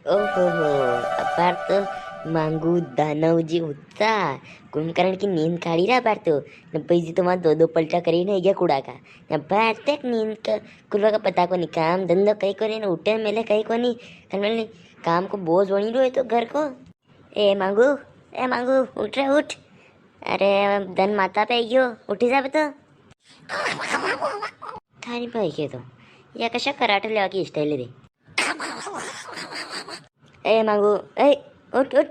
ओहो, अपार तो मांगू दानवजी होता कुंभकर्ण की नींद काढी रा अपार तो न पैसे तो वहाँ दो दो पलटा करी ना गया कूड़ा का अपार तक नींद का कुलवा का पता को नहीं काम धंधो कहीं को नहीं न उठे मेले कहीं को नहीं मैंने काम को बोझ बनी रहो तो घर को ए मांगू उठ रे उठ। अरे धन माता पे गयो उठी जा तो थारी भाई के तो या कशा कराटे लेवा की स्टाईल रे। ए मांगू ए उठ उठ।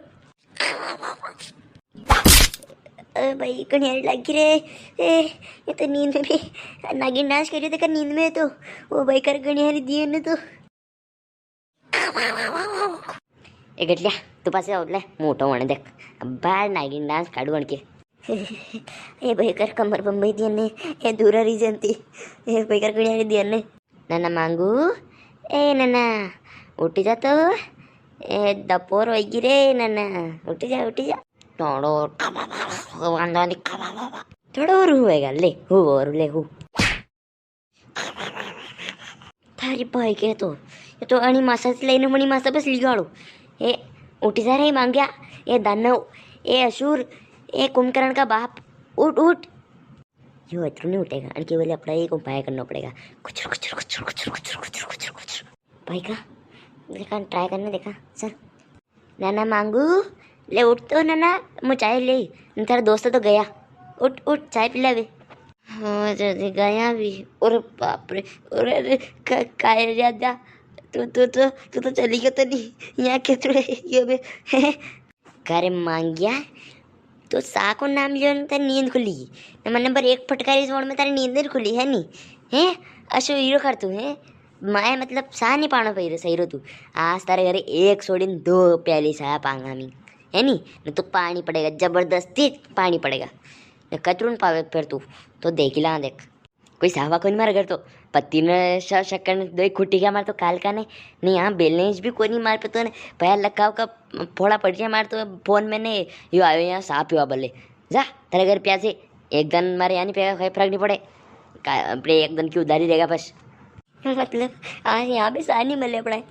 अरे भाई कन्यारी लगी रे। ए ये तो नींद में भी नागिन डांस कर रही थी नींद में तो वो भाई कर कन्यारी दिए ने तो ए गटल्या तू पासे आवडलाय मोठं म्हणे देख बाळ नागिन डान्स काढू आणखी हे भयकर कमर बंबई दिए ने हे दूरा रीजन थी हे भयकर कन्यारी दिए ने नाना मांगू ए नाना उठी जा तो ए दपोर होगी रे नाना उठी जा थोड़ो वांदानी थोडं और होएगा ले हु थारी भाई के तो ये तो आणि मासाच लईन म्हणी मासा बसली गाळू ए उठी जा रे मांग्या ए दानव ए असुर ए कुंभकर्ण का बाप उठ उठ यो इतना नहीं उठेगा और केवल अपना एक उपाय करना पड़ेगा कुछ भाई का देखा ट्राई करना देखा सर नाना मांगू ले उठ तो नाना मैं चाय ले तेरा दोस्त तो गया उठ उठ चाय पिला वे हाँ जल्दी गया भी और बाप रे और अरे काय जा तू तो चली गया तो नहीं यहाँ के थोड़े ये बे करे मांग गया तो सा को नाम लियो ना तेरी नींद खुली नंबर नंबर एक फटकारी जोड़ में तेरी नींद नहीं खुली है नहीं है अशो हीरो कर तू है माए मतलब सा नहीं पाना पही सही रो तू आज तारे घरे एक सोड़ीन दो प्याली सा पांगा मी है नहीं न तो पानी पड़ेगा जबरदस्ती पानी पड़ेगा न कचरून पावे फिर तू तो देख ला देख कोई साहबा कोई मार कर तो पत्ती ने शक्कर ने दो खुट्टी क्या मार तो काल का नहीं यहाँ बेलनेज भी कोई नहीं मार पे तो पैर लकाव का फोड़ा पड़ जाए मार तो फोन में ने यो आयो यहाँ सांप हुआ बल्ले जा तेरे घर प्यासे एक दिन मारे यहाँ नहीं पेगा कोई फर्क नहीं पड़े अपने एक दिन की उधारी रहेगा बस मतलब आज यहाँ पे सा नहीं मिले पड़े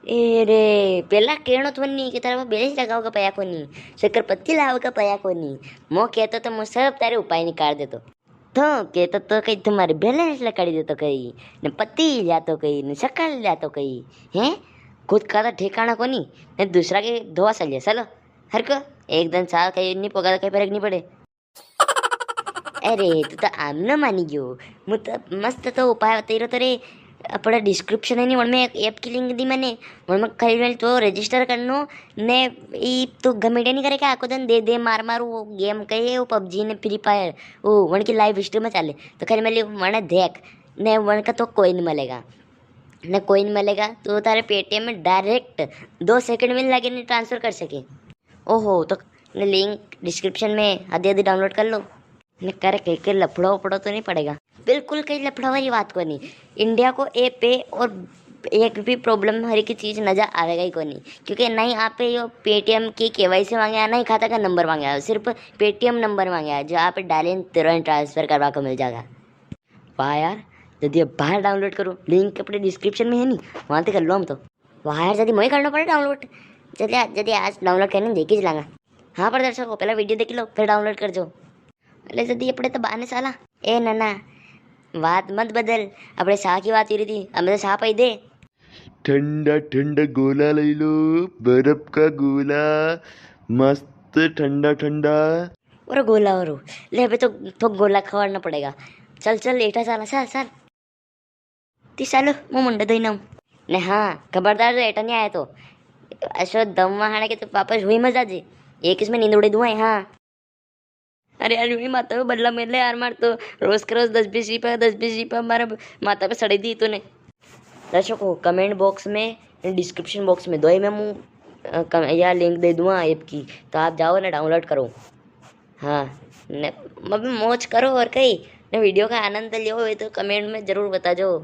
ए रे पेला केणो तो नहीं कि तारा बेलेज लगाओगा पया को नहीं शक्कर पत्ती लाओगा पया को नहीं मो कहता तो मैं सब तारे उपाय निकाल देतो तो कहता तो कहीं तुम्हारे बैलेंस लकड़ी देतो कहीं न पत्ती जातो कहीं न शक्कर जातो कहीं हैं खुद का तो ठिकाना को नहीं न दूसरा के धोआ सलिए चलो हर को एक दिन साल कहीं नहीं पोगा तो कहीं फर्क नहीं पड़े। अरे तू तो आम न मानी गयो मु तो मस्त तो उपाय बताई रहो तो रे अपना डिस्क्रिप्शन है नहीं वहाँ में ऐप की लिंक दी मैंने वहाँ में खरीद वाली तो रजिस्टर करनो ने ई तो घमेड़े नहीं करेगा आको दिन दे मार वो गेम कहे वो पबजी ने फ्री फायर वो वन की लाइव स्ट्रीम में चाले तो खरी मैं वन देख ने वन का तो कोइन मिलेगा न कोइन मिलेगा तो तारे पेटीएम में डायरेक्ट 2 सेकंड में लगे नहीं ट्रांसफ़र कर सके। ओहो तो ने लिंक डिस्क्रिप्शन में आधी आधी डाउनलोड कर लो न करे कहीं के लफड़ा उपड़ा तो नहीं पड़ेगा बिल्कुल कहीं लफड़ा वाली बात को नहीं इंडिया को ए पे और एक भी प्रॉब्लम हर एक चीज़ नज़र आएगा ही को नहीं क्योंकि नहीं आप पे यो पेटीएम की केवाईसी मांगे नहीं खाता का नंबर मांगे सिर्फ पेटीएम नंबर मांगे जो आप डालें तुरंत ट्रांसफ़र करवा को मिल जाएगा। वाह यार यदि बाहर डाउनलोड करो लिंक अपने डिस्क्रिप्शन में है नहीं वहाँ तक कर लो हम तो वाह यार यदि मैं करना पड़े डाउनलोड यदि आज डाउनलोड करने देखी चलागा हाँ पर दर्शकों पहला वीडियो देख लो फिर डाउनलोड कर जो એટલે જતી આપણે તો બહાને સાલા એ નાના વાત મત બદલ આપણે શા की વાત કરી थी અમે तो શા પઈ दे ठंडा ठंडा गोला ले लो बर्फ का गोला मस्त ठंडा ठंडा और गोला और ले अबे तो गोला खवाड़ना पड़ेगा चल चल लेटा साला चल चल ती सालो मैं मुंडा धोई ना ने हाँ खबरदार जो एटा नहीं आया तो अशो दम वहां के तो वापस हुई मजा जी एक इसमें नींद उड़े दुआएं हाँ अरे यार मेरी माता पे बदला मिल यार मार तो रोज के रोज 10-20 रुपये हमारा माता पे सड़ी दी तूने। दर्शकों कमेंट बॉक्स में डिस्क्रिप्शन बॉक्स में दो ही मैं मुँह या लिंक दे दूँगा ऐप की तो आप जाओ ना डाउनलोड करो हाँ न मौज करो और कहीं न वीडियो का आनंद लियो तो कमेंट में ज़रूर बता जाओ।